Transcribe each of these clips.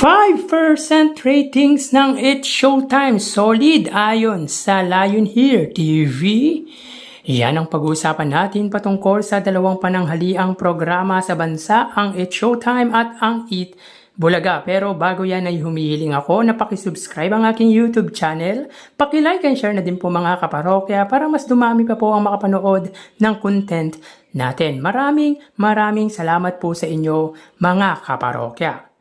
5% ratings ng It's Showtime, solid ayon sa Lion Here TV. Yan ang pag-uusapan natin patungkol sa dalawang pananghaliang programa sa bansa, ang It's Showtime at ang Eat Bulaga. Pero bago yan ay humihiling ako na pakisubscribe ang aking YouTube channel, pakilike and share na din po mga kaparokya para mas dumami pa po ang makapanood ng content natin. Maraming salamat po sa inyo mga kaparokya.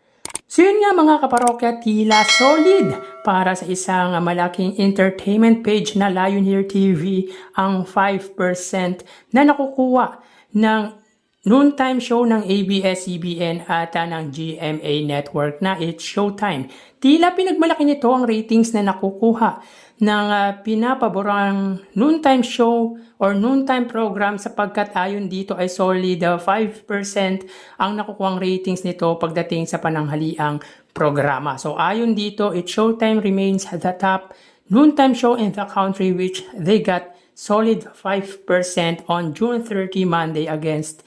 So yun nga mga kaparokya, tila solid para sa isang malaking entertainment page na Lion Here TV ang 5% na nakukuha ng noontime show ng ABS-CBN at ng GMA Network na It's Showtime. Tila pinagmalaki nito ang ratings na nakukuha ng pinapaborang noontime show or noontime program sapagkat ayon dito ay solid 5% ang nakukuhang ratings nito pagdating sa pananghaliang programa. So ayon dito, It's Showtime remains the top noontime show in the country which they got solid 5% on June 30 Monday against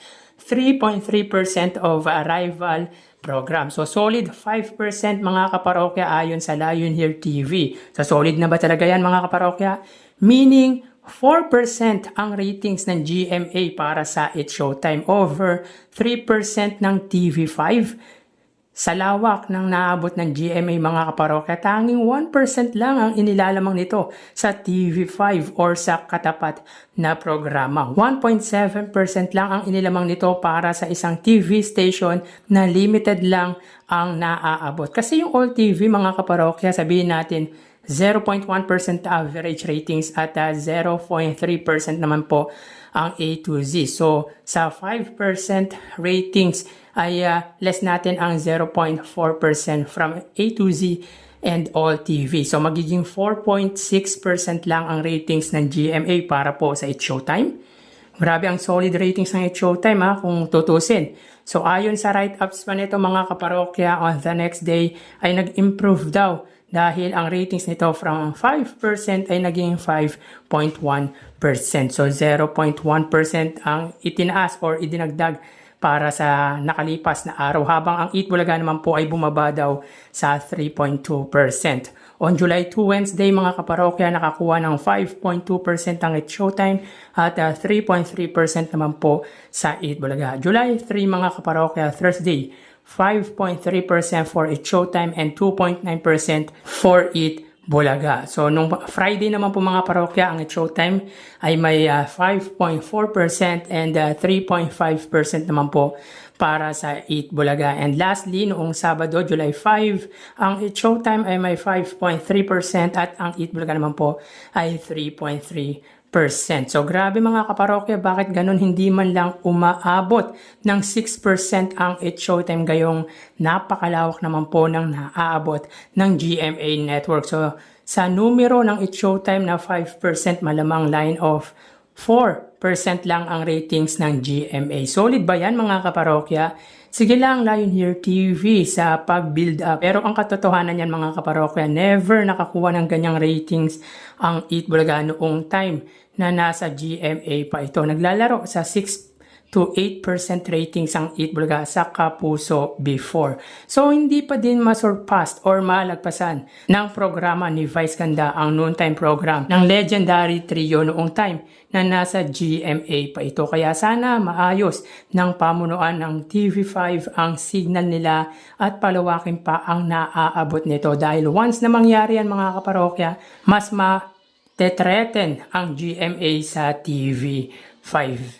3.3% of rival program. So solid 5% mga kaparokya ayon sa Lion Here TV. So solid na ba talaga yan mga kaparokya? Meaning 4% ang ratings ng GMA para sa It's Showtime over 3% ng TV5. Sa lawak ng naabot ng GMA mga kaparokya, tanging 1% lang ang inilalamang nito sa TV5 or sa katapat na programa. 1.7% lang ang inilamang nito para sa isang TV station na limited lang ang naaabot. Kasi yung All TV mga kaparokya, sabihin natin 0.1% average ratings at 0.3% naman po ang A to Z. So sa 5% ratings ay less natin ang 0.4% from A to Z and All TV. So magiging 4.6% lang ang ratings ng GMA para po sa It's Showtime. Grabe ang solid ratings ng It's Showtime kung tutusin. So ayon sa write-ups pa nito mga kaparokya, on the next day ay nag-improve daw dahil ang ratings nito from 5% ay naging 5.1%. So 0.1% ang itinaas or idinagdag para sa nakalipas na araw, habang ang Eat Bulaga naman po ay bumaba daw sa 3.2%. On July 2, Wednesday, mga kaparokya, nakakuha ng 5.2% ang It's Showtime at 3.3% naman po sa Eat Bulaga. July 3, mga kaparokya, Thursday, 5.3% for It's Showtime and 2.9% for Eat Bulaga. So, nung Friday naman po mga parokya, ang It's Showtime ay may 5.4% and 3.5% naman po para sa Eat Bulaga. And lastly, noong Sabado, July 5, ang It's Showtime ay may 5.3% at ang Eat Bulaga naman po ay 3.3%. So grabe mga kaparokya, bakit ganun hindi man lang umaabot ng 6% ang It's Showtime, gayong napakalawak naman po ng naaabot ng GMA Network. So sa numero ng It's Showtime na 5%, malamang line of 4% lang ang ratings ng GMA. Solid ba yan mga kaparokya? Sige lang Lion Here TV sa pag-build up. Pero ang katotohanan yan mga kaparokya, never nakakuha ng ganyang ratings ang Eat Bulaga noong time na nasa GMA pa ito. Naglalaro sa 6 to 8% ratings ang Eat Bulaga sa Kapuso before. So hindi pa din masurpassed or malagpasan ng programa ni Vice Ganda ang noontime program ng legendary trio noong time na nasa GMA pa ito. Kaya sana maayos ng pamunuan ng TV5 ang signal nila at palawakin pa ang naaabot nito. Dahil once na mangyari yan mga kaparokya, mas tetreten ang GMA sa TV5.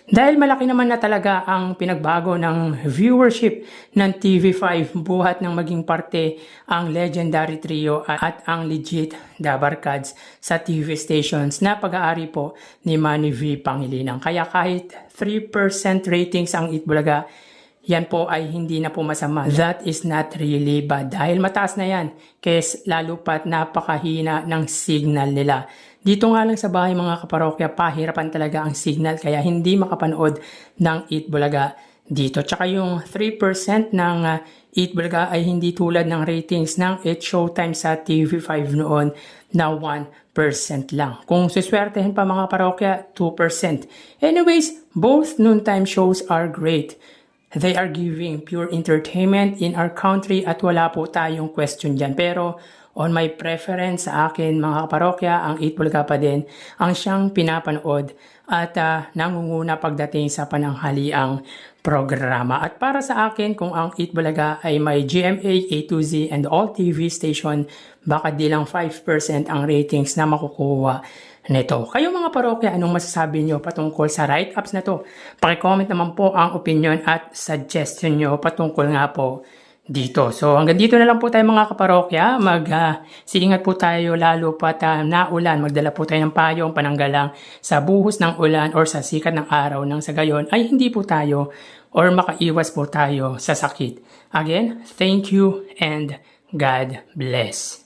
Dahil malaki naman na talaga ang pinagbago ng viewership ng TV5 buhat ng maging parte ang legendary trio at ang legit Dabarkads sa TV stations na pag-aari po ni Manny V. Pangilinan. Kaya kahit 3% ratings ang Eat Bulaga, yan po ay hindi na po masama. That is not really bad. Dahil mataas na yan, kes lalo pat napakahina ng signal nila. Dito nga lang sa bahay mga kaparokya, pahirapan talaga ang signal kaya hindi makapanood ng Eat Bulaga dito. Tsaka yung 3% ng Eat Bulaga ay hindi tulad ng ratings ng It's Showtime sa TV5 noon na 1% lang. Kung suswertehin pa mga parokya, 2%. Anyways, both noontime shows are great. they are giving pure entertainment in our country at wala po tayong question dyan. Pero on my preference sa akin mga kaparokya, ang 8 Bulaga pa din ang siyang pinapanood at nangunguna pagdating sa pananghaliang programa. At para sa akin, kung ang 8 Bulaga ay may GMA, A to Z, and all TV station, baka di lang 5% ang ratings na makukuha nito. Kayo mga parokya, anong masasabi nyo patungkol sa write-ups na to? Pakicomment naman po ang opinion at suggestion nyo patungkol nga po dito. So hanggang dito na lang po tayo mga kaparokya. Mag-siingat po tayo lalo pat naulan. Magdala po tayo ng payong pananggalang sa buhos ng ulan or sa sikat ng araw nang sa gayon ay hindi po tayo or makaiwas po tayo sa sakit. Again, thank you and God bless.